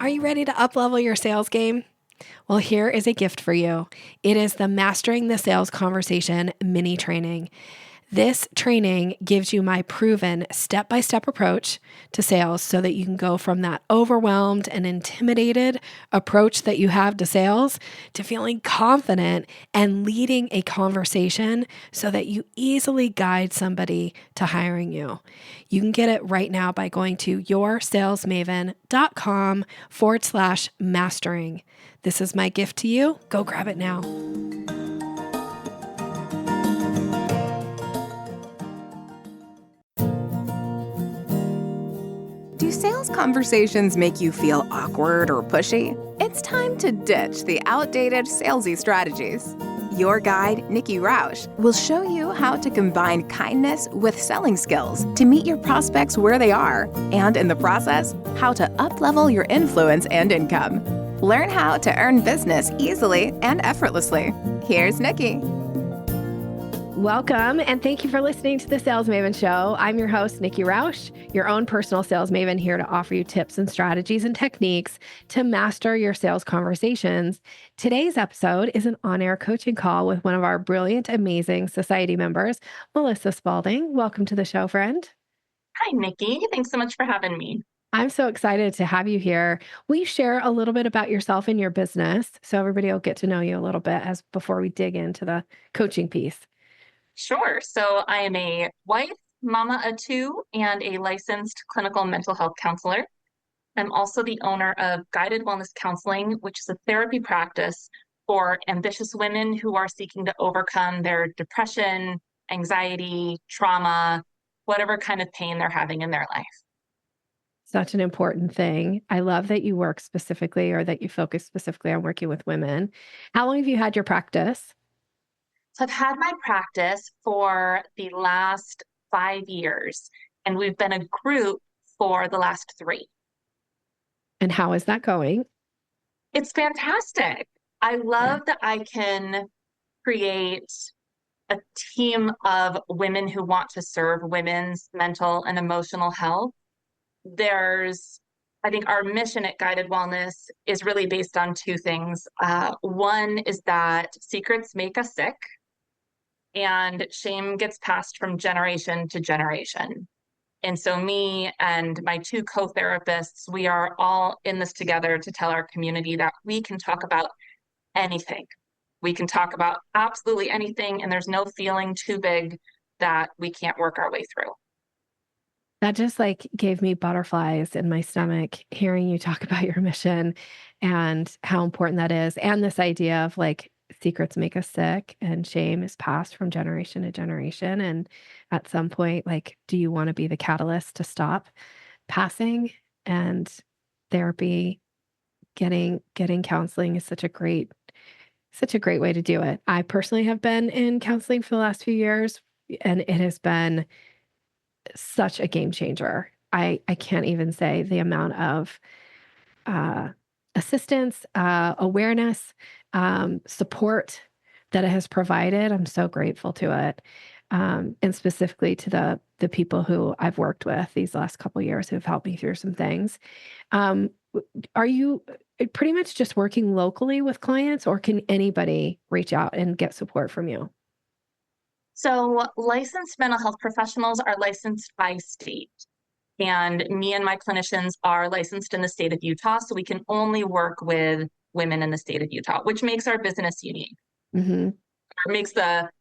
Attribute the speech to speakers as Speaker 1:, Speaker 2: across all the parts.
Speaker 1: Are you ready to uplevel your sales game? Well, here is a gift for you. It is the Mastering the Sales Conversation mini training. This training gives you my proven step-by-step approach to sales so that you can go from that overwhelmed and intimidated approach that you have to sales to feeling confident and leading a conversation so that you easily guide somebody to hiring you. You can get it right now by going to yoursalesmaven.com/mastering. This is my gift to you. Go grab it now.
Speaker 2: Do sales conversations make you feel awkward or pushy? It's time to ditch the outdated salesy strategies. Your guide, Nikki will show you how to combine kindness with selling skills to meet your prospects where they are, and in the process, how to uplevel your influence and income. Learn how to earn business easily and effortlessly. Here's Nikki.
Speaker 1: Welcome, and thank you for listening to the Sales Maven Show. I'm your host, Nikki Rausch, your own personal sales maven, here to offer you tips and strategies and techniques to master your sales conversations. Today's episode is an on-air coaching call with one of our brilliant, amazing society members, Melissa Spaulding. Welcome to the show, friend.
Speaker 3: Hi, Nikki. Thanks so much for having me.
Speaker 1: I'm so excited to have you here. Will you share a little bit about yourself and your business so everybody will get to know you a little bit before we dig into the coaching piece?
Speaker 3: Sure. So I am a wife, mama of two, and a licensed clinical mental health counselor. I'm also the owner of Guided Wellness Counseling, which is a therapy practice for ambitious women who are seeking to overcome their depression, anxiety, trauma, whatever kind of pain they're having in their life.
Speaker 1: Such an important thing. I love that you work specifically, or that you focus specifically on working with women. How long have you had your practice?
Speaker 3: So I've had my practice for the last 5 years, and we've been a group for the last 3.
Speaker 1: And how is that going?
Speaker 3: It's fantastic. I love that I can create a team of women who want to serve women's mental and emotional health. I think our mission at Guided Wellness is really based on 2 things. One is that secrets make us sick, and shame gets passed from generation to generation. And so me and my 2 co-therapists, we are all in this together to tell our community that we can talk about anything. We can talk about absolutely anything, and there's no feeling too big that we can't work our way through.
Speaker 1: That just gave me butterflies in my stomach hearing you talk about your mission and how important that is. And this idea of secrets make us sick and shame is passed from generation to generation. And at some point, do you want to be the catalyst to stop passing? And therapy, getting counseling is such a great way to do it. I personally have been in counseling for the last few years, and it has been such a game changer. I can't even say the amount of assistance, awareness, support that it has provided. I'm so grateful to it. And specifically to the people who I've worked with these last couple of years who have helped me through some things. Are you pretty much just working locally with clients, or can anybody reach out and get support from you?
Speaker 3: So licensed mental health professionals are licensed by state, and me and my clinicians are licensed in the state of Utah, so we can only work with women in the state of Utah, which makes our business unique.
Speaker 1: Mm-hmm.
Speaker 3: Or makes the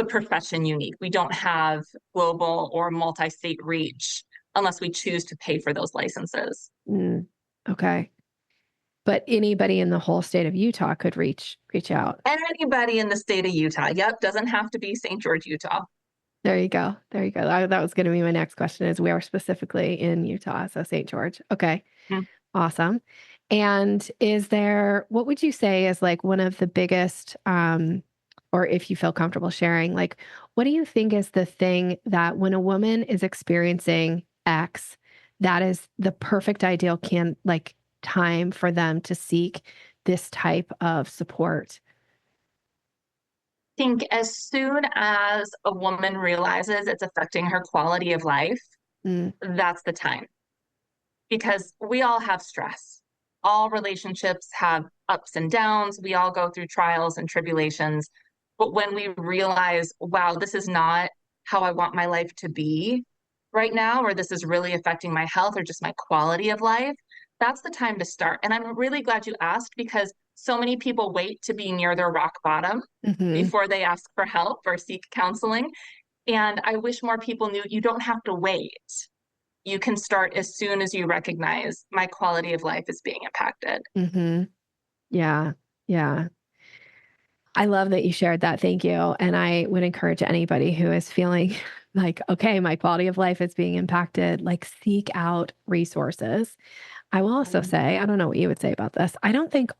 Speaker 3: profession unique. We don't have global or multi-state reach unless we choose to pay for those licenses.
Speaker 1: Okay. But anybody in the whole state of Utah could reach out.
Speaker 3: Anybody in the state of Utah. Yep. Doesn't have to be St. George, Utah.
Speaker 1: There you go. That was going to be my next question, is where specifically in Utah? So St. George. Okay.
Speaker 3: Mm.
Speaker 1: Awesome. And what would you say is one of the biggest, or if you feel comfortable sharing, what do you think is the thing that when a woman is experiencing X, that is the perfect ideal time for them to seek this type of support?
Speaker 3: I think as soon as a woman realizes it's affecting her quality of life, that's the time. Because we all have stress. All relationships have ups and downs. We all go through trials and tribulations. But when we realize, wow, this is not how I want my life to be right now, or this is really affecting my health or just my quality of life, that's the time to start. And I'm really glad you asked, because so many people wait to be near their rock bottom
Speaker 1: Hmm.
Speaker 3: before they ask for help or seek counseling. And I wish more people knew you don't have to wait. You can start as soon as you recognize my quality of life is being impacted.
Speaker 1: Hmm. Yeah. Yeah. I love that you shared that. Thank you. And I would encourage anybody who is feeling like, okay, my quality of life is being impacted, like seek out resources. I will also say, I don't know what you would say about this. I don't think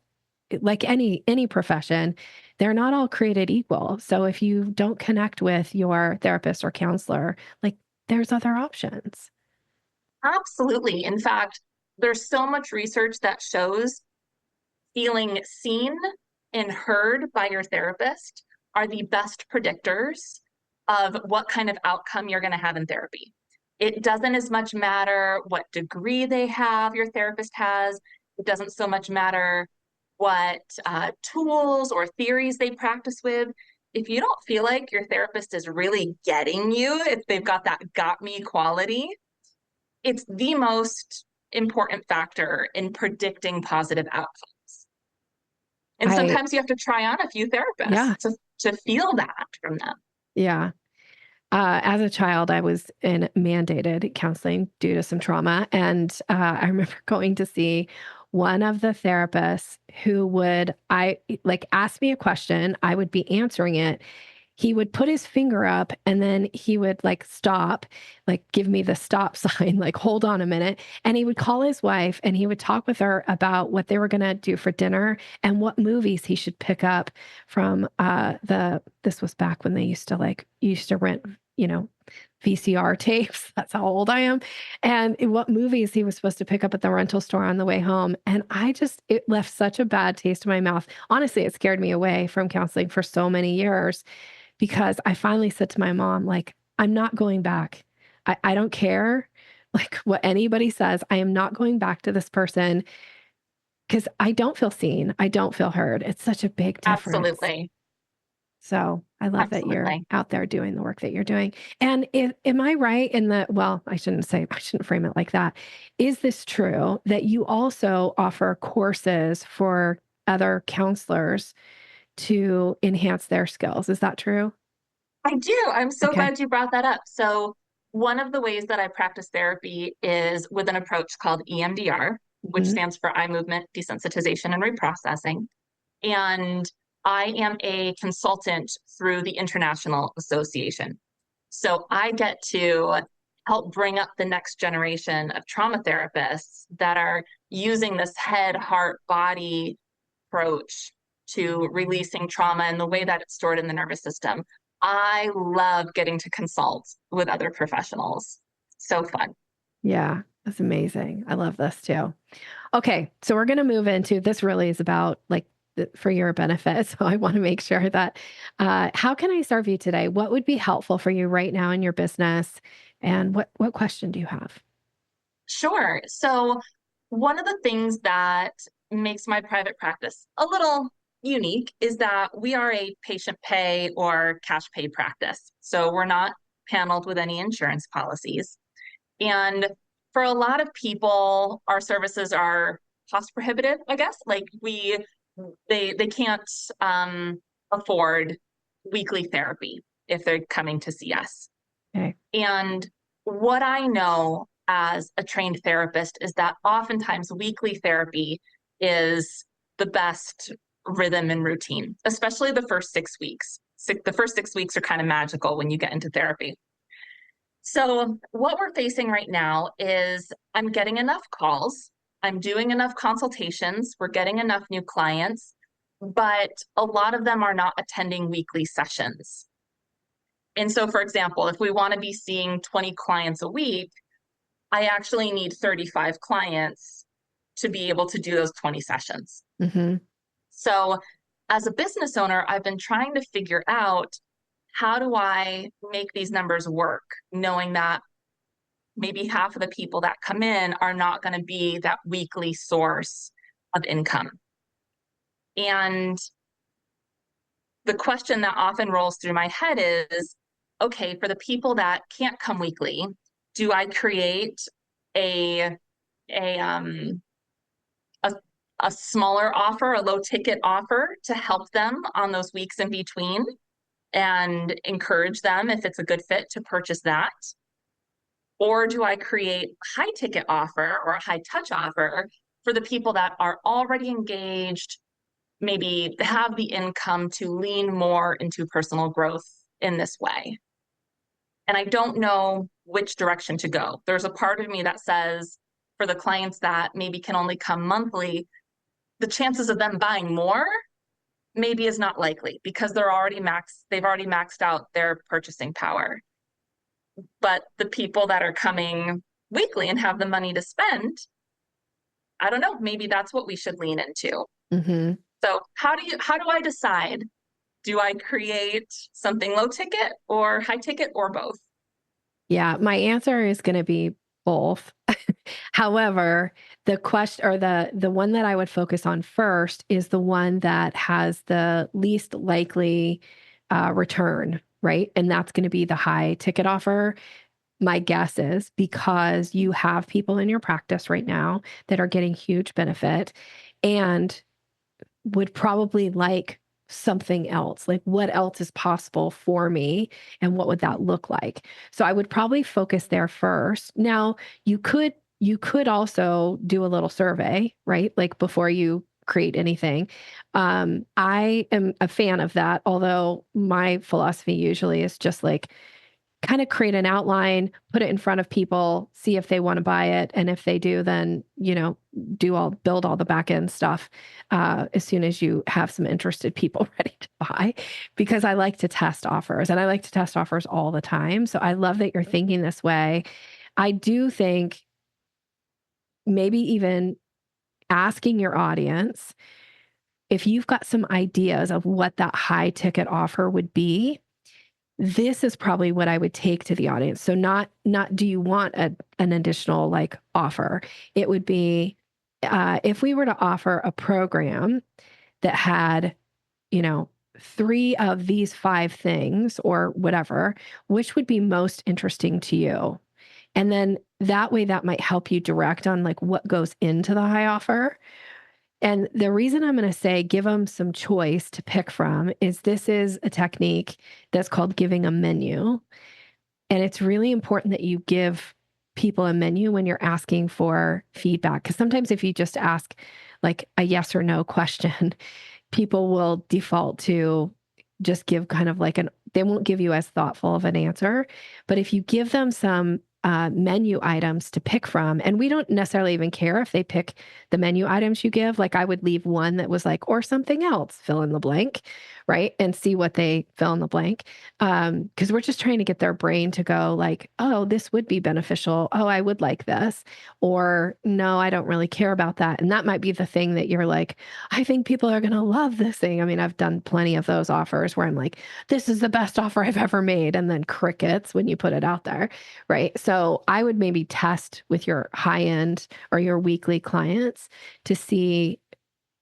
Speaker 1: like any profession, they're not all created equal. So if you don't connect with your therapist or counselor, like there's other options.
Speaker 3: Absolutely. In fact, there's so much research that shows feeling seen and heard by your therapist are the best predictors of what kind of outcome you're going to have in therapy. It doesn't as much matter what degree they have, your therapist has. It doesn't so much matter what tools or theories they practice with. If you don't feel like your therapist is really getting you, if they've got that got me quality, it's the most important factor in predicting positive outcomes. And
Speaker 1: I
Speaker 3: sometimes you have to try on a few therapists
Speaker 1: Yeah,
Speaker 3: to feel that from them.
Speaker 1: yeah. As a child, I was in mandated counseling due to some trauma. And I remember going to see one of the therapists who would, I like ask me a question, I would be answering it. He would put his finger up and then he would like stop, like give me the stop sign, like hold on a minute. And he would call his wife and he would talk with her about what they were going to do for dinner and what movies he should pick up from this was back when they used to rent, you know, VCR tapes. That's how old I am. And what movies he was supposed to pick up at the rental store on the way home. And it left such a bad taste in my mouth. Honestly, it scared me away from counseling for so many years because I finally said to my mom, like, I'm not going back. I don't care like what anybody says. I am not going back to this person because I don't feel seen. I don't feel heard. It's such a big difference.
Speaker 3: Absolutely.
Speaker 1: So I love that you're
Speaker 3: Absolutely.
Speaker 1: out there doing the work that you're doing. And am I right in that? Well, I shouldn't frame it like that. Is this true that you also offer courses for other counselors to enhance their skills? Is that true?
Speaker 3: I do. I'm so
Speaker 1: Okay.
Speaker 3: glad you brought that up. So, one of the ways that I practice therapy is with an approach called EMDR, which
Speaker 1: Hmm.
Speaker 3: stands for eye movement desensitization and reprocessing. And I am a consultant through the International Association. So I get to help bring up the next generation of trauma therapists that are using this head, heart, body approach to releasing trauma and the way that it's stored in the nervous system. I love getting to consult with other professionals. So fun.
Speaker 1: Yeah, that's amazing. I love this too. Okay, so we're going to move into this. Really is about like for your benefit. So I want to make sure that how can I serve you today? What would be helpful for you right now in your business? And what question do you have?
Speaker 3: Sure. So, one of the things that makes my private practice a little unique is that we are a patient pay or cash pay practice. So, we're not paneled with any insurance policies. And for a lot of people, our services are cost prohibitive, I guess. Like they can't afford weekly therapy if they're coming to see us.
Speaker 1: Okay.
Speaker 3: And what I know as a trained therapist is that oftentimes weekly therapy is the best rhythm and routine, especially the first 6 weeks. The first 6 weeks are kind of magical when you get into therapy. So, what we're facing right now is I'm getting enough calls, I'm doing enough consultations, we're getting enough new clients, but a lot of them are not attending weekly sessions. And so, for example, if we want to be seeing 20 clients a week, I actually need 35 clients to be able to do those 20 sessions.
Speaker 1: Hmm.
Speaker 3: So, as a business owner, I've been trying to figure out how do I make these numbers work, knowing that maybe half of the people that come in are not going to be that weekly source of income. And the question that often rolls through my head is, okay, for the people that can't come weekly, do I create a a um a smaller offer, a low ticket offer to help them on those weeks in between and encourage them, if it's a good fit, to purchase that? Or do I create a high ticket offer or a high touch offer for the people that are already engaged, maybe have the income to lean more into personal growth in this way? And I don't know which direction to go. There's a part of me that says, for the clients that maybe can only come monthly, the chances of them buying more maybe is not likely because they've already maxed out their purchasing power. But the people that are coming weekly and have the money to spend, I don't know, maybe that's what we should lean into.
Speaker 1: Mm-hmm.
Speaker 3: So how do I decide? Do I create something low ticket or high ticket or both?
Speaker 1: Yeah, my answer is going to be both. However, the question or the one that I would focus on first is the one that has the least likely return, right? And that's going to be the high ticket offer. My guess is because you have people in your practice right now that are getting huge benefit and would probably like something else. Like, what else is possible for me? And what would that look like? So I would probably focus there first. Now, you could also do a little survey, right? Like before you create anything. I am a fan of that, although my philosophy usually is just like kind of create an outline, put it in front of people, see if they want to buy it. And if they do, then, build all the back end stuff as soon as you have some interested people ready to buy, because I like to test offers and I like to test offers all the time. So I love that you're thinking this way. I do think maybe even asking your audience if you've got some ideas of what that high ticket offer would be. This is probably what I would take to the audience. So not do you want an additional like offer? It would be if we were to offer a program that had, 3 of these 5 things or whatever, which would be most interesting to you? And then that way that might help you direct on like what goes into the high offer. And the reason I'm going to say give them some choice to pick from is this is a technique that's called giving a menu. And it's really important that you give people a menu when you're asking for feedback. Because sometimes if you just ask like a yes or no question, people will default to just give kind of like they won't give you as thoughtful of an answer. But if you give them some menu items to pick from. And we don't necessarily even care if they pick the menu items you give. Like I would leave one that was like, or something else, fill in the blank, right? And see what they fill in the blank. Because we're just trying to get their brain to go like, oh, this would be beneficial. Oh, I would like this. Or no, I don't really care about that. And that might be the thing that you're like, I think people are going to love this thing. I mean, I've done plenty of those offers where I'm like, this is the best offer I've ever made. And then crickets when you put it out there, right? So I would maybe test with your high end or your weekly clients to see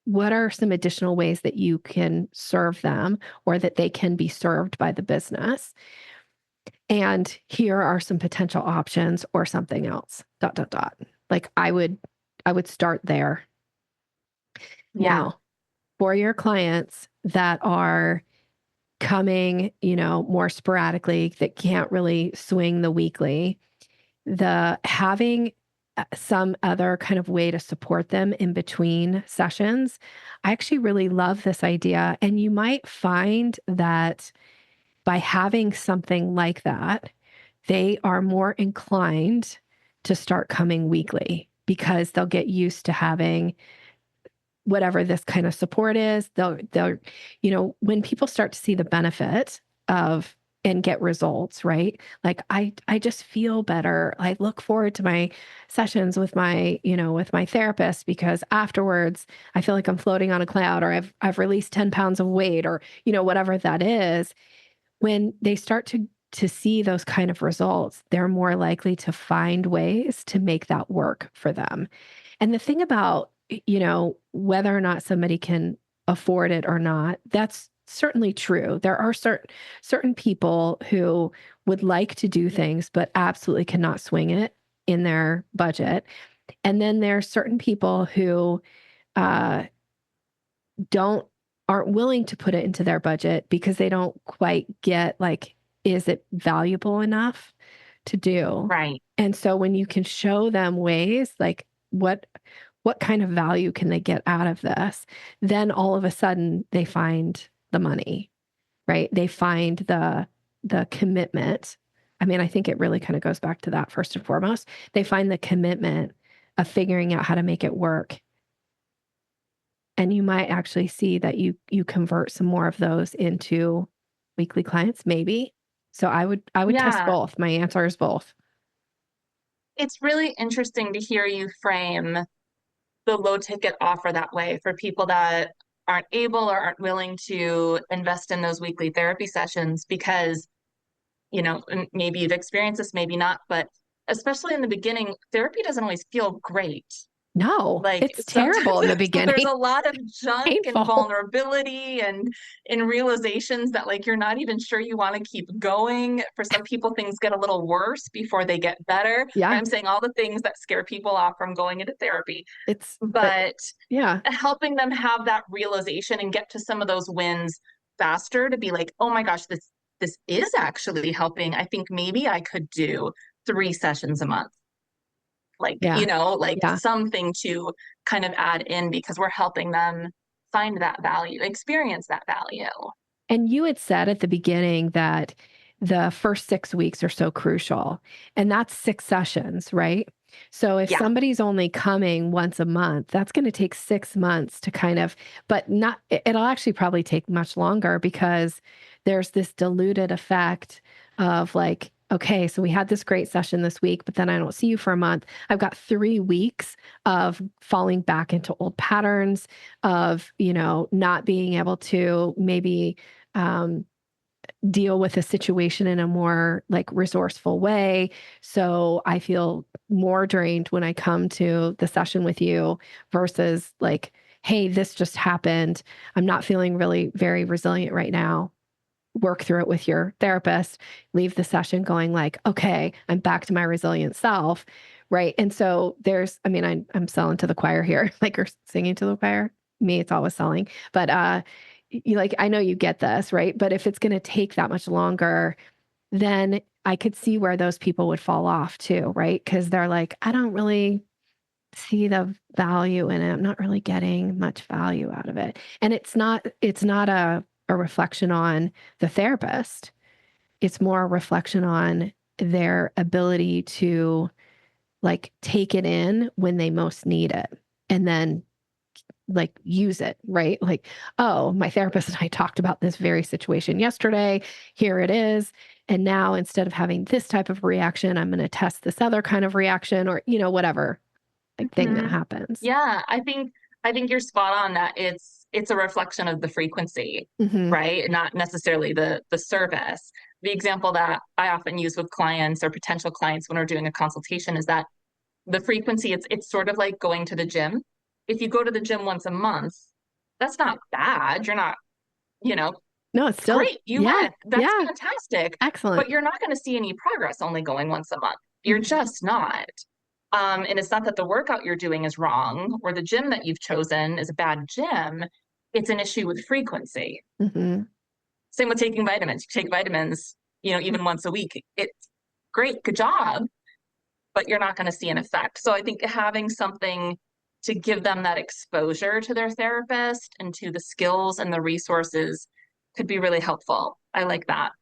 Speaker 1: what are some additional ways that you can serve them or that they can be served by the business. And here are some potential options or something else, ... Like I would start there.
Speaker 3: Yeah.
Speaker 1: Now, for your clients that are coming, more sporadically, that can't really swing the weekly, the having some other kind of way to support them in between sessions. I actually really love this idea. And you might find that by having something like that, they are more inclined to start coming weekly because they'll get used to having whatever this kind of support is. They'll, when people start to see the benefit of and get results, right? Like I just feel better. I look forward to my sessions with my, with my therapist because afterwards I feel like I'm floating on a cloud or I've released 10 pounds of weight or, whatever that is. When they start to see those kind of results, they're more likely to find ways to make that work for them. And the thing about whether or not somebody can afford it or not, that's certainly true. There are certain people who would like to do things, but absolutely cannot swing it in their budget. And then there are certain people who uh, aren't willing to put it into their budget because they don't quite get, like, is it valuable enough to do?
Speaker 3: Right.
Speaker 1: And so when you can show them ways, like, what kind of value can they get out of this, then all of a sudden they find the money, right? They find the commitment. I mean, I think it really kind of goes back to that first and foremost. They find the commitment of figuring out how to make it work. And you might actually see that you convert some more of those into weekly clients, maybe. So I would test
Speaker 3: Yeah.
Speaker 1: both. My answer is both.
Speaker 3: It's really interesting to hear you frame the low ticket offer that way for people that aren't able or aren't willing to invest in those weekly therapy sessions because, maybe you've experienced this, maybe not, but especially in the beginning, therapy doesn't always feel great.
Speaker 1: No,
Speaker 3: Like
Speaker 1: it's
Speaker 3: sometimes
Speaker 1: terrible in the beginning.
Speaker 3: there's a lot of junk and
Speaker 1: Painful.
Speaker 3: vulnerability and realizations that, like, you're not even sure you want to keep going. For some people, things get a little worse before they get better.
Speaker 1: Yeah.
Speaker 3: I'm saying all the things that scare people off from going into therapy.
Speaker 1: But
Speaker 3: But
Speaker 1: yeah,
Speaker 3: helping them have that realization and get to some of those wins faster to be like, oh my gosh, this is actually helping. I think maybe I could do 3 sessions a month. Like,
Speaker 1: yeah, yeah.
Speaker 3: something to kind of add in because we're helping them find that value, experience that value.
Speaker 1: And you had said at the beginning that the first 6 weeks are so crucial, and that's 6 sessions, right? So if
Speaker 3: Yeah.
Speaker 1: somebody's only coming once a month, that's gonna take 6 months to kind of, but not, it'll actually probably take much longer because there's this diluted effect of, like, okay, so we had this great session this week, but then I don't see you for a month. I've got 3 weeks of falling back into old patterns of, not being able to maybe um, deal with a situation in a more, like, resourceful way. So I feel more drained when I come to the session with you versus, like, hey, this just happened. I'm not feeling really very resilient right now. Work through it with your therapist, leave the session going like, okay, I'm back to my resilient self. Right. And so I'm selling to the choir here, like, you're singing to the choir. Me, it's always selling. But I know you get this, right? But if it's going to take that much longer, then I could see where those people would fall off too, right? Because they're like, I don't really see the value in it. I'm not really getting much value out of it. And it's not a reflection on the therapist. It's more a reflection on their ability to, like, take it in when they most need it and then, like, use it, right? Like, oh, my therapist and I talked about this very situation yesterday. Here it is. And now, instead of having this type of reaction, I'm going to test this other kind of reaction, or, whatever, like, thing that
Speaker 3: Mhm.
Speaker 1: happens.
Speaker 3: Yeah, I think you're spot on that it's a reflection of the frequency,
Speaker 1: Hmm.
Speaker 3: right? Not necessarily the service. The example that I often use with clients or potential clients when we're doing a consultation is that the frequency, it's sort of like going to the gym. If you go to the gym once a month, that's not bad. You're not, you know,
Speaker 1: No, it's still,
Speaker 3: great, you
Speaker 1: yeah,
Speaker 3: went. That's
Speaker 1: yeah,
Speaker 3: fantastic.
Speaker 1: excellent.
Speaker 3: But you're not going to see any progress only going once a month. You're
Speaker 1: Mhm.
Speaker 3: just not. And it's not that the workout you're doing is wrong or the gym that you've chosen is a bad gym. It's an issue with frequency.
Speaker 1: Mhm.
Speaker 3: Same with taking vitamins. You take vitamins, even once a week. It's great, good job, but you're not going to see an effect. So I think having something to give them that exposure to their therapist and to the skills and the resources could be really helpful. I like that.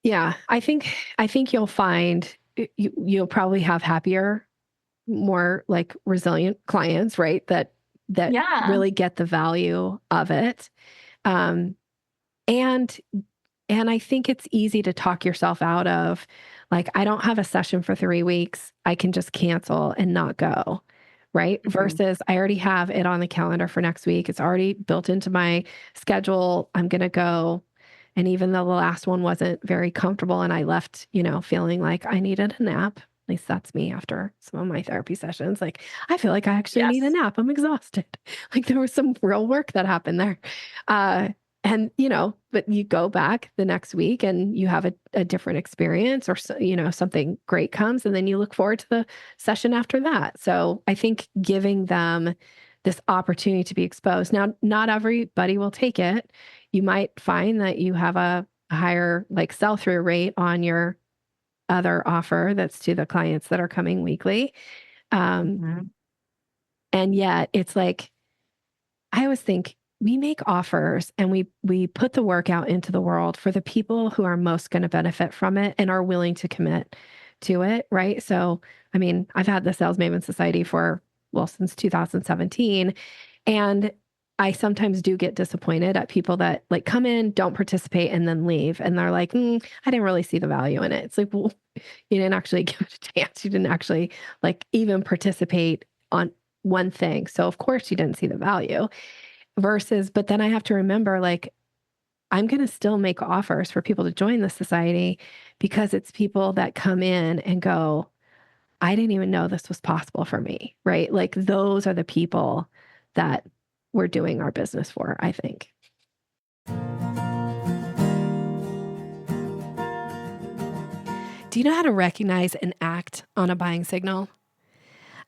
Speaker 1: Yeah, I think you'll find you'll probably have happier, more, like, resilient clients, right? That
Speaker 3: Yeah.
Speaker 1: really get the value of it. Um, and I think it's easy to talk yourself out of, like, I don't have a session for 3 weeks. I can just cancel and not go, right?
Speaker 3: Mhm.
Speaker 1: Versus I already have it on the calendar for next week. It's already built into my schedule. I'm going to go. And even though the last one wasn't very comfortable and I left, feeling like I needed a nap, At least that's me after some of my therapy sessions. Like, I feel like I actually need a
Speaker 3: Yes.
Speaker 1: nap. I'm exhausted. Like there was some real work that happened there. Uh, and but you go back the next week and you have a different experience, or something great comes, and then you look forward to the session after that. So I think giving them this opportunity to be exposed. Now, not everybody will take it. You might find that you have a higher like sell-through rate on your other offer that's to the clients that are coming weekly. Um,
Speaker 3: Mhm.
Speaker 1: and yet it's like, I always think we make offers and we put the work out into the world for the people who are most going to benefit from it and are willing to commit to it, right? So, I mean, I've had the Sales Maven Society since 2017, and I sometimes do get disappointed at people that like come in, don't participate, and then leave, and they're like, "I didn't really see the value in it." It's like, well, you didn't actually give it a chance. You didn't actually like even participate on one thing. So of course you didn't see the value but then I have to remember, like, I'm going to still make offers for people to join the society because it's people that come in and go, I didn't even know this was possible for me, right? Like, those are the people that we're doing our business for, I think. Do you know how to recognize and act on a buying signal?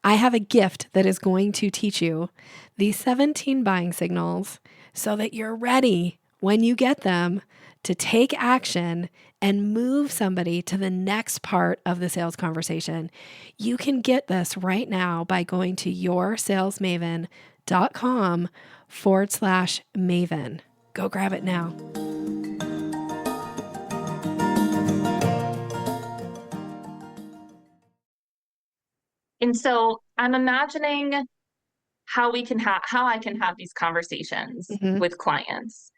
Speaker 1: I have a gift that is going to teach you these 17 buying signals so that you're ready when you get them to take action and move somebody to the next part of the sales conversation. You can get this right now by going to yoursalesmaven.com/Maven. Go grab it now.
Speaker 3: And so I'm imagining how I can have these conversations
Speaker 1: Mhm.
Speaker 3: with clients.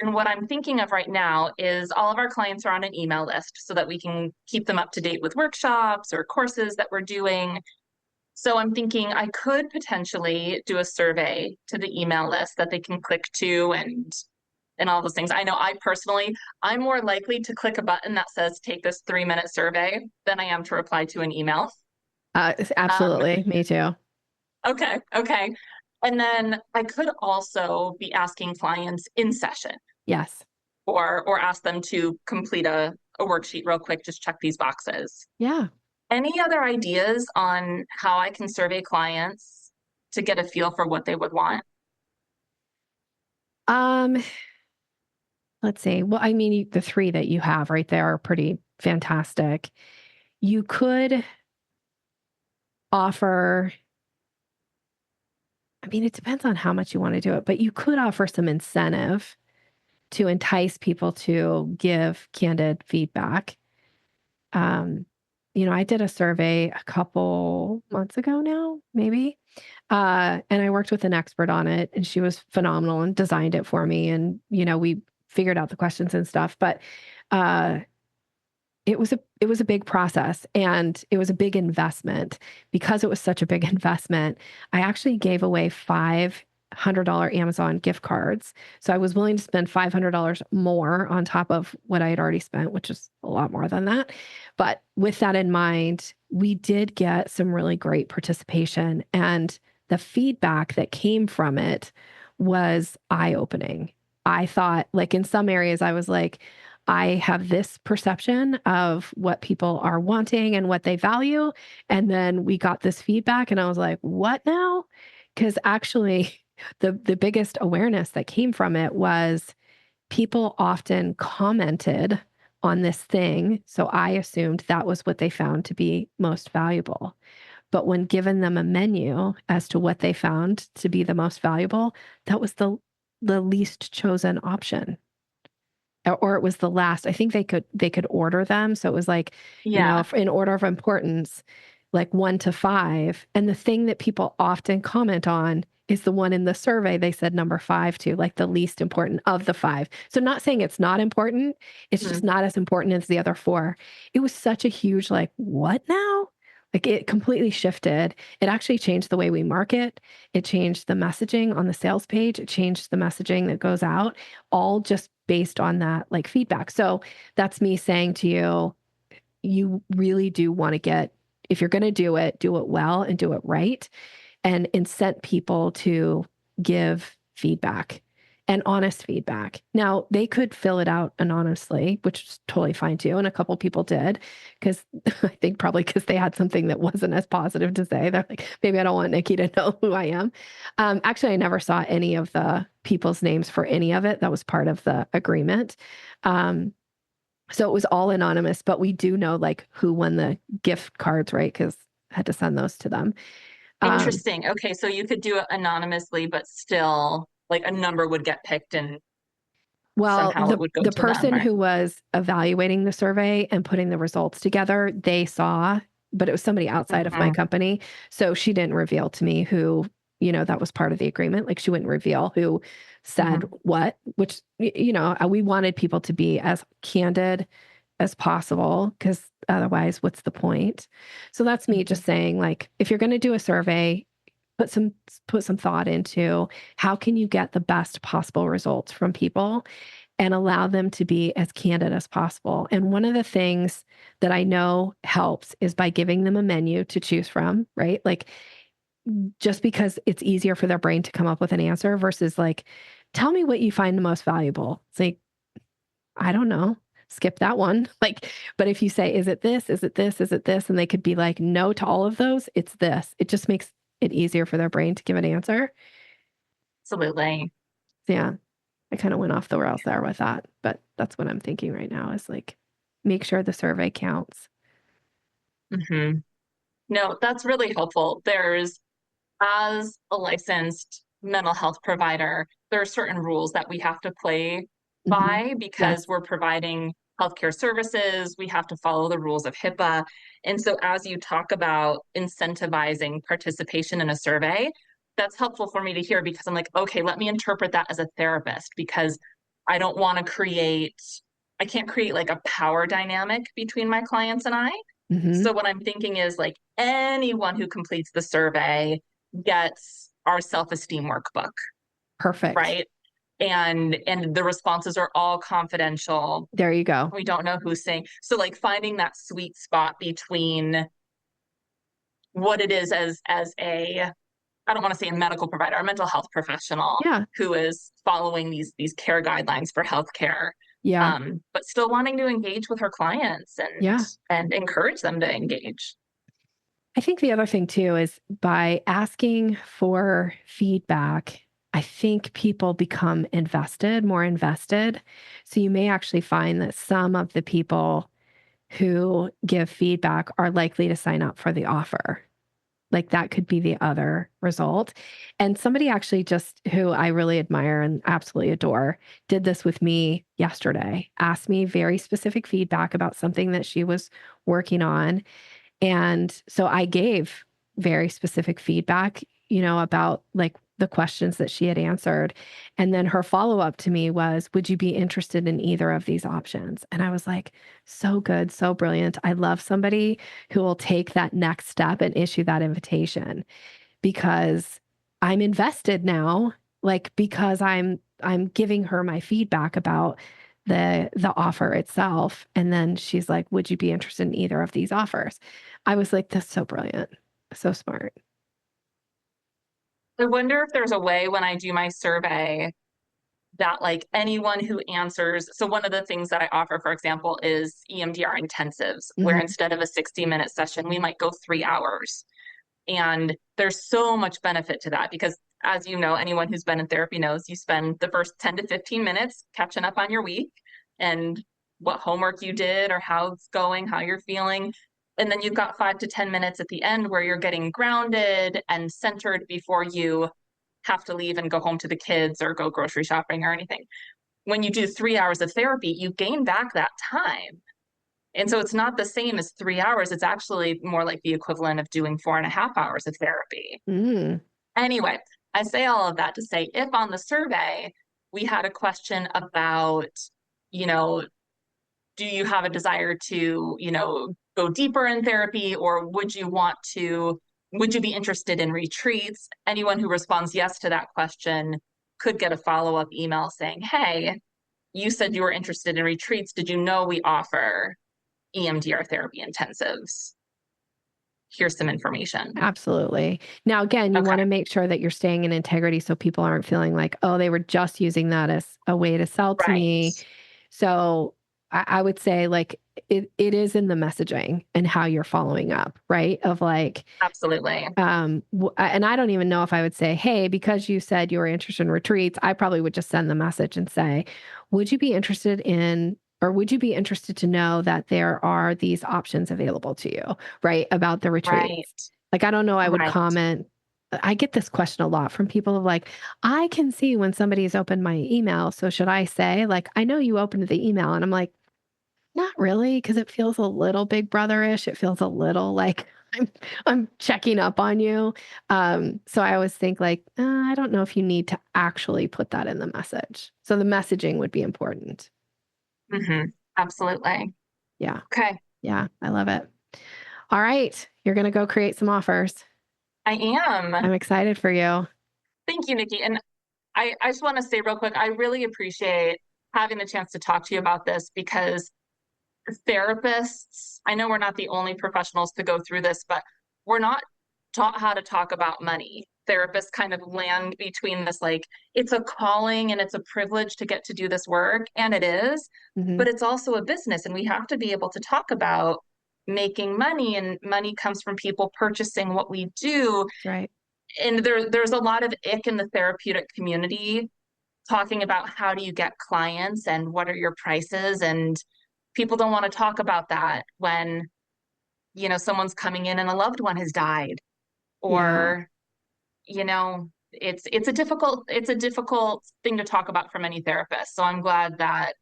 Speaker 3: And what I'm thinking of right now is all of our clients are on an email list so that we can keep them up to date with workshops or courses that we're doing. So I'm thinking I could potentially do a survey to the email list that they can click to and all those things. I know I'm more likely to click a button that says take this 3-minute survey than I am to reply to an email. Um,
Speaker 1: Absolutely. Me too.
Speaker 3: okay. And then I could also be asking clients in session
Speaker 1: Yes.
Speaker 3: or ask them to complete a worksheet real quick, just check these boxes.
Speaker 1: Yeah.
Speaker 3: Any other ideas on how I can survey clients to get a feel for what they would want?
Speaker 1: Um, let's see. Well, I mean, the three that you have right there are pretty fantastic. You could offer, I mean, it depends on how much you want to do it, but you could offer some incentive to entice people to give candid feedback. Um, I did a survey a couple months ago now, maybe. And I worked with an expert on it, and she was phenomenal and designed it for me. And, we figured out the questions and stuff. But uh, it was a big process, and it was a big investment. Because it was such a big investment, I actually gave away $500 Amazon gift cards. So I was willing to spend $500 more on top of what I had already spent, which is a lot more than that. But with that in mind, we did get some really great participation, and the feedback that came from it was eye-opening. I thought, like, in some areas, I was like, I have this perception of what people are wanting and what they value. And then we got this feedback, and I was like, what now? Because actually, the biggest awareness that came from it was people often commented on this thing. So I assumed that was what they found to be most valuable. But when given them a menu as to what they found to be the most valuable, that was the least chosen option, or it was the last. I think they could order them. So it was like,
Speaker 3: Yeah.
Speaker 1: in order of importance, like 1 to 5. And the thing that people often comment on is the one in the survey they said number 5 to, like the least important of the 5. So not saying it's not important, it's just
Speaker 3: Mhm.
Speaker 1: not as important as the other 4. It was such a huge, like, what now? Like, it completely shifted. It actually changed the way we market. It changed the messaging on the sales page. It changed the messaging that goes out, all just based on that, like, feedback. So that's me saying to you, you really do want to get if you're going to do it well and do it right, and incent people to give feedback and honest feedback. Now, they could fill it out anonymously, which is totally fine too. And a couple people did, because I think probably because they had something that wasn't as positive to say. They're like, maybe I don't want Nikki to know who I am. Actually, I never saw any of the people's names for any of it. That was part of the agreement. So it was all anonymous, but we do know like who won the gift cards, right? Because I had to send those to them.
Speaker 3: Interesting. Okay, so you could do it anonymously, but still like a number would get picked and
Speaker 1: Well,
Speaker 3: somehow it would go
Speaker 1: the
Speaker 3: to them,
Speaker 1: person
Speaker 3: right?
Speaker 1: who was evaluating the survey and putting the results together, they saw, but it was somebody outside of my
Speaker 3: Mhm.
Speaker 1: company. So she didn't reveal to me who, that was part of the agreement. Like she wouldn't reveal who said
Speaker 3: Mhm.
Speaker 1: what, which, we wanted people to be as candid as possible, because otherwise, what's the point? So that's me
Speaker 3: Mhm.
Speaker 1: just saying, like, if you're going to do a survey, put some thought into how can you get the best possible results from people and allow them to be as candid as possible. And one of the things that I know helps is by giving them a menu to choose from, right? Like, just because it's easier for their brain to come up with an answer versus like, tell me what you find the most valuable. It's like, I don't know. Skip that one. Like, but if you say, is it this? Is it this? Is it this? And they could be like, no to all of those. It's this. It just makes it easier for their brain to give an answer.
Speaker 3: Absolutely.
Speaker 1: So yeah, I kind of went off the rails there with that, but that's what I'm thinking right now is like, make sure the survey counts.
Speaker 3: Hmm. No, that's really helpful. As a licensed mental health provider, there are certain rules that we have to play
Speaker 1: Hmm.
Speaker 3: by
Speaker 1: Yes.
Speaker 3: because we're providing healthcare services. We have to follow the rules of HIPAA. And so, as you talk about incentivizing participation in a survey, that's helpful for me to hear because I'm like, okay, let me interpret that as a therapist because I don't want to I can't create like a power dynamic between my clients and I.
Speaker 1: Hmm.
Speaker 3: So what I'm thinking is like anyone who completes the survey gets our self-esteem workbook,
Speaker 1: Perfect.
Speaker 3: right? And the responses are all confidential.
Speaker 1: There you go.
Speaker 3: We don't know who's saying. So like finding that sweet spot between what it is as a I don't want to say a medical provider, a mental health professional
Speaker 1: Yeah.
Speaker 3: who is following these care guidelines for healthcare,
Speaker 1: Yeah.
Speaker 3: but still wanting to engage with her clients
Speaker 1: Yeah.
Speaker 3: and encourage them to engage.
Speaker 1: I think the other thing too is by asking for feedback, I think people become more invested. So you may actually find that some of the people who give feedback are likely to sign up for the offer. Like that could be the other result. And somebody actually just who I really admire and absolutely adore did this with me yesterday, asked me very specific feedback about something that she was working on. And so I gave very specific feedback, about like the questions that she had answered. And then her follow up to me was, would you be interested in either of these options? And I was like, so good, so brilliant. I love somebody who will take that next step and issue that invitation because I'm invested now, like because I'm giving her my feedback about the offer itself. And then she's like, would you be interested in either of these offers? I was like, that's so brilliant. So smart.
Speaker 3: I wonder if there's a way when I do my survey that like anyone who answers, so one of the things that I offer, for example, is EMDR intensives, where
Speaker 1: Hmm.
Speaker 3: instead of a 60-minute session, we might go 3 hours. And there's so much benefit to that because as you know, anyone who's been in therapy knows you spend the first 10 to 15 minutes catching up on your week and what homework you did or how it's going, how you're feeling. And then you've got 5 to 10 minutes at the end where you're getting grounded and centered before you have to leave and go home to the kids or go grocery shopping or anything. When you do 3 hours of therapy, you gain back that time. And so it's not the same as 3 hours. It's actually more like the equivalent of doing 4.5 hours of therapy.
Speaker 1: Mm.
Speaker 3: Anyway, I say all of that to say if on the survey we had a question about, you know, do you have a desire to, go deeper in therapy or would you be interested in retreats? Anyone who responds yes to that question could get a follow-up email saying, hey, you said you were interested in retreats. Did you know we offer EMDR therapy intensives? here's some information.
Speaker 1: Absolutely. Now, again, you want to make sure that you're staying in integrity so people aren't feeling like, oh, they were just using that as a way to sell to me.
Speaker 3: Right.
Speaker 1: So I would say like it is in the messaging and how you're following up, right? Of like,
Speaker 3: Absolutely.
Speaker 1: and I don't even know if I would say, hey, because you said you were interested in retreats, I probably would just send the message and say, would you be interested in, or would you be interested to know that there are these options available to you, right? About the retreats.
Speaker 3: Right.
Speaker 1: Like, I don't know, I would
Speaker 3: Right.
Speaker 1: comment. I get this question a lot from people of like, I can see when somebody's opened my email. So should I say, like, I know you opened the email? And I'm like, not really, because it feels a little big brotherish. It feels a little like I'm checking up on you. So I always think like, I don't know if you need to actually put that in the message. So the messaging would be important.
Speaker 3: Absolutely.
Speaker 1: Yeah.
Speaker 3: Okay.
Speaker 1: Yeah. I love it. All right. You're going to go create some offers.
Speaker 3: I am.
Speaker 1: I'm excited for you.
Speaker 3: Thank you, Nikki. And I just want to say real quick, I really appreciate having the chance to talk to you about this because therapists, I know we're not the only professionals to go through this, but we're not taught how to talk about money. Therapists kind of land between this, like, it's a calling and it's a privilege to get to do this work, and it is, but it's also a business, and we have to be able to talk about making money, and money comes from people purchasing what we do.
Speaker 1: That's right.
Speaker 3: And there's a lot of ick in the therapeutic community talking about how do you get clients and what are your prices, and people don't want to talk about that when someone's coming in and a loved one has died,
Speaker 1: Yeah.
Speaker 3: or it's a difficult thing to talk about for many therapists. So I'm glad that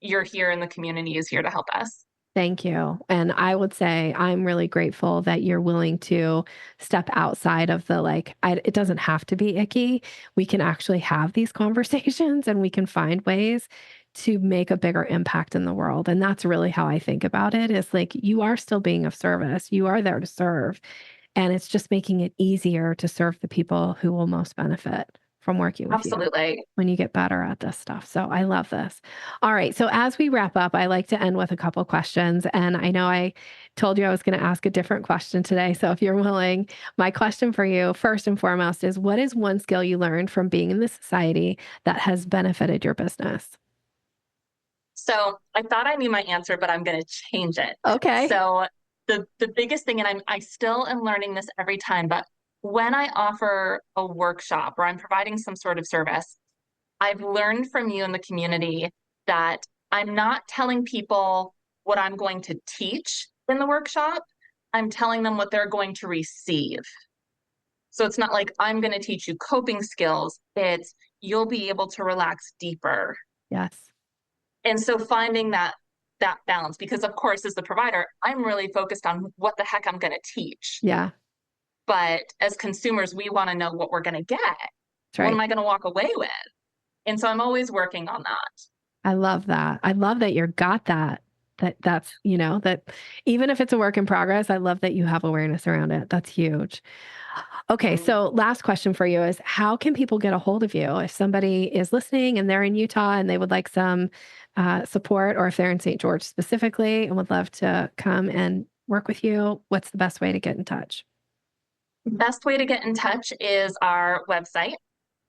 Speaker 3: you're here and the community is here to help us.
Speaker 1: Thank you. And I would say I'm really grateful that you're willing to step outside of the like, it doesn't have to be icky. We can actually have these conversations and we can find ways to make a bigger impact in the world. And that's really how I think about it is like, you are still being of service, you are there to serve. And it's just making it easier to serve the people who will most benefit from working with you
Speaker 3: Absolutely.
Speaker 1: when you get better at this stuff. So I love this. All right. So as we wrap up, I like to end with a couple questions. And I know I told you I was going to ask a different question today. So if you're willing, my question for you, first and foremost, is what is one skill you learned from being in this society that has benefited your business?
Speaker 3: So I thought I knew my answer, but I'm going to change it.
Speaker 1: Okay.
Speaker 3: So the biggest thing, and I still am learning this every time, but when I offer a workshop or I'm providing some sort of service, I've learned from you in the community that I'm not telling people what I'm going to teach in the workshop. I'm telling them what they're going to receive. So it's not like I'm going to teach you coping skills. It's you'll be able to relax deeper.
Speaker 1: Yes.
Speaker 3: And so finding that balance, because of course, as the provider, I'm really focused on what the heck I'm going to teach.
Speaker 1: Yeah.
Speaker 3: But as consumers, we want to know what we're going to get.
Speaker 1: That's
Speaker 3: What
Speaker 1: right.
Speaker 3: am I going to walk away with? And so I'm always working on that.
Speaker 1: I love that. I love that you're got that. That's, that even if it's a work in progress, I love that you have awareness around it. That's huge. Okay, so last question for you is how can people get a hold of you if somebody is listening and they're in Utah and they would like some support, or if they're in St. George specifically and would love to come and work with you? What's the best way to get in touch?
Speaker 3: Best way to get in touch is our website,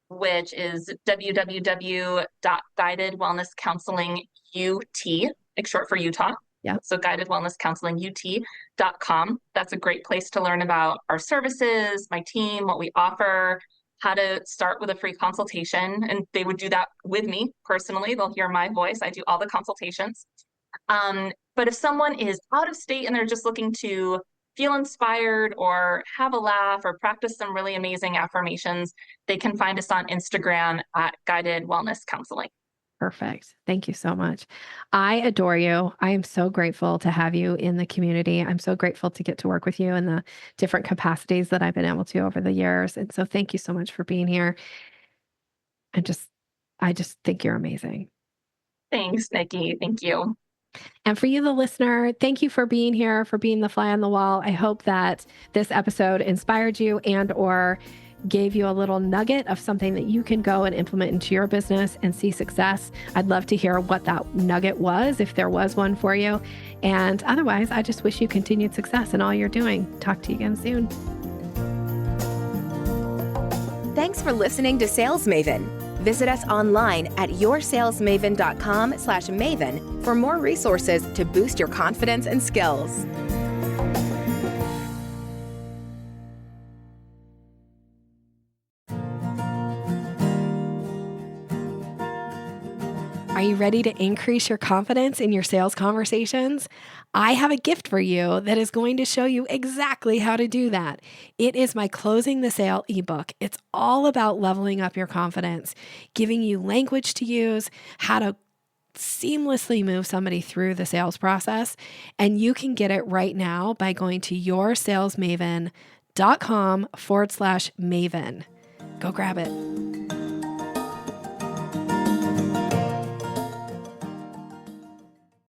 Speaker 3: which is www.guidedwellnesscounselingut, like short for Utah.
Speaker 1: Yeah.
Speaker 3: So guidedwellnesscounselingut.com. That's a great place to learn about our services, my team, what we offer, how to start with a free consultation. And they would do that with me personally. They'll hear my voice. I do all the consultations. But if someone is out of state and they're just looking to feel inspired or have a laugh or practice some really amazing affirmations, they can find us on Instagram at Guided Wellness Counseling.
Speaker 1: Perfect. Thank you so much. I adore you. I am so grateful to have you in the community. I'm so grateful to get to work with you in the different capacities that I've been able to over the years. And so thank you so much for being here. I just think you're amazing.
Speaker 3: Thanks, Nikki. Thank you.
Speaker 1: And for you, the listener, thank you for being here, for being the fly on the wall. I hope that this episode inspired you and or gave you a little nugget of something that you can go and implement into your business and see success. I'd love to hear what that nugget was, if there was one for you. And otherwise, I just wish you continued success in all you're doing. Talk to you again soon.
Speaker 2: Thanks for listening to Sales Maven. Visit us online at yoursalesmaven.com/maven for more resources to boost your confidence and skills.
Speaker 1: Are you ready to increase your confidence in your sales conversations? I have a gift for you that is going to show you exactly how to do that. It is my Closing the Sale ebook. It's all about leveling up your confidence, giving you language to use, how to seamlessly move somebody through the sales process. And you can get it right now by going to yoursalesmaven.com/Maven. Go grab it.